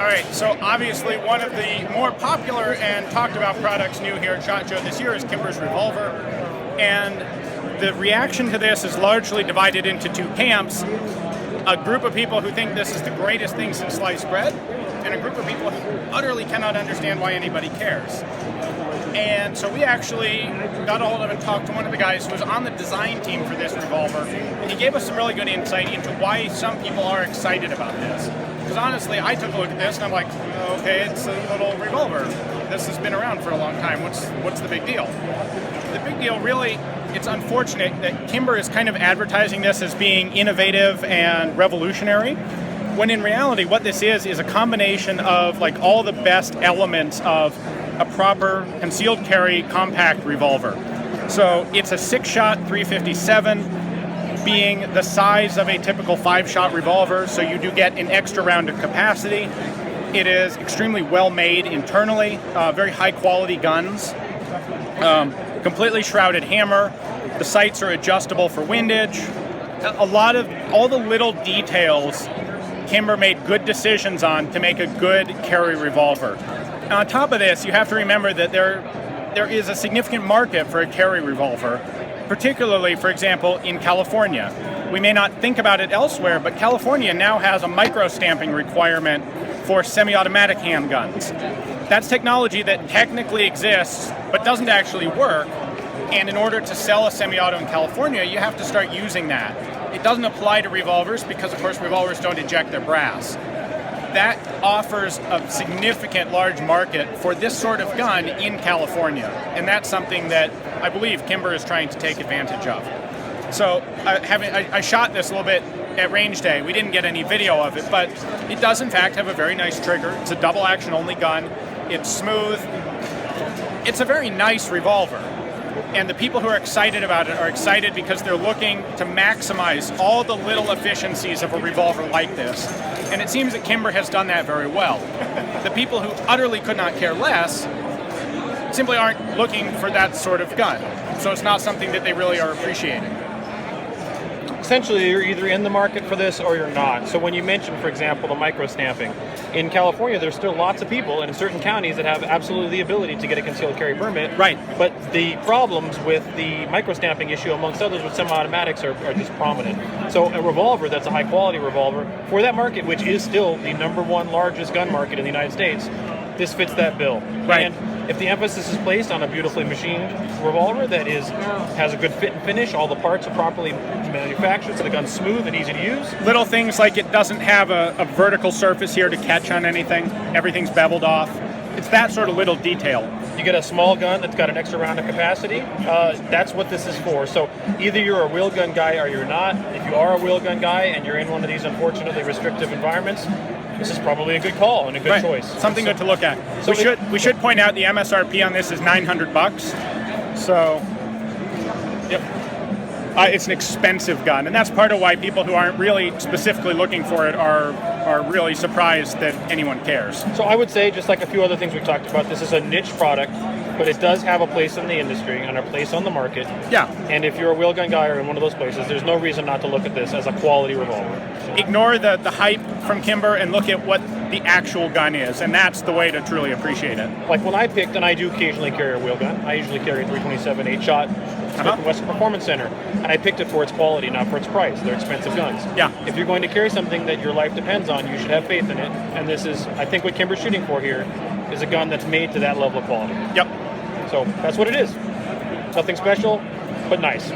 All right, so obviously one of the more popular and talked about products new here at SHOT Show this year is Kimber's Revolver. And the reaction to this is largely divided into two camps. A group of people who think this is the greatest thing since sliced bread, and a group of people who utterly cannot understand why anybody cares. And so we actually got a hold of and talked to one of the guys who was on the design team for this revolver, and he gave us some really good insight into why some people are excited about this. Because honestly, I took a look at this and I'm like, okay, it's a little revolver. This has been around for a long time. What's the big deal? The big deal really, it's unfortunate that Kimber is kind of advertising this as being innovative and revolutionary, when in reality what this is a combination of like all the best elements of a proper concealed carry compact revolver. So it's a 6-shot 357, being the size of a typical 5-shot revolver, so you do get an extra round of capacity. It is extremely well made internally, very high quality guns, completely shrouded hammer. The sights are adjustable for windage. All the little details Kimber made good decisions on to make a good carry revolver. And on top of this, you have to remember that there is a significant market for a carry revolver, particularly, for example, in California. We may not think about it elsewhere, but California now has a micro-stamping requirement for semi-automatic handguns. That's technology that technically exists, but doesn't actually work. And in order to sell a semi-auto in California, you have to start using that. It doesn't apply to revolvers because, of course, revolvers don't eject their brass. That offers a significant large market for this sort of gun in California. And that's something that I believe Kimber is trying to take advantage of. So I shot this a little bit at range day. We didn't get any video of it, but it does in fact have a very nice trigger. It's a double action only gun. It's smooth. It's a very nice revolver. And the people who are excited about it are excited because they're looking to maximize all the little efficiencies of a revolver like this. And it seems that Kimber has done that very well. The people who utterly could not care less simply aren't looking for that sort of gun. So it's not something that they really are appreciating. Essentially, you're either in the market for this or you're not. So when you mentioned, for example, the micro-stamping, in California, there's still lots of people in certain counties that have absolutely the ability to get a concealed carry permit. Right. But the problems with the micro-stamping issue, amongst others, with semi-automatics are just prominent. So a revolver that's a high-quality revolver, for that market, which is still the #1 largest gun market in the United States, this fits that bill. Right. And if the emphasis is placed on a beautifully machined revolver that has a good fit and finish, all the parts are properly manufactured, so the gun's smooth and easy to use. Little things like it doesn't have a vertical surface here to catch on anything. Everything's beveled off. It's that sort of little detail. You get a small gun that's got an extra round of capacity. That's what this is for. So either you're a wheel gun guy or you're not. If you are a wheel gun guy and you're in one of these unfortunately restrictive environments, this is probably a good call and a good choice. Something good to look at. So we should point out the MSRP on this is $900. So, yep. It's an expensive gun, and that's part of why people who aren't really specifically looking for it are really surprised that anyone cares. So I would say, just like a few other things we talked about, this is a niche product, but it does have a place in the industry and a place on the market. Yeah. And if you're a wheel gun guy or in one of those places, there's no reason not to look at this as a quality revolver. Ignore the hype from Kimber and look at what the actual gun is, and that's the way to truly appreciate it. Like when I picked, and I do occasionally carry a wheel gun, I usually carry a 327 8-shot Smith & Wesson Performance Center, and I picked it for its quality, not for its price. They're expensive guns. Yeah. If you're going to carry something that your life depends on, you should have faith in it, and this is, I think what Kimber's shooting for here is a gun that's made to that level of quality. Yep. So that's what it is. Nothing special, but nice.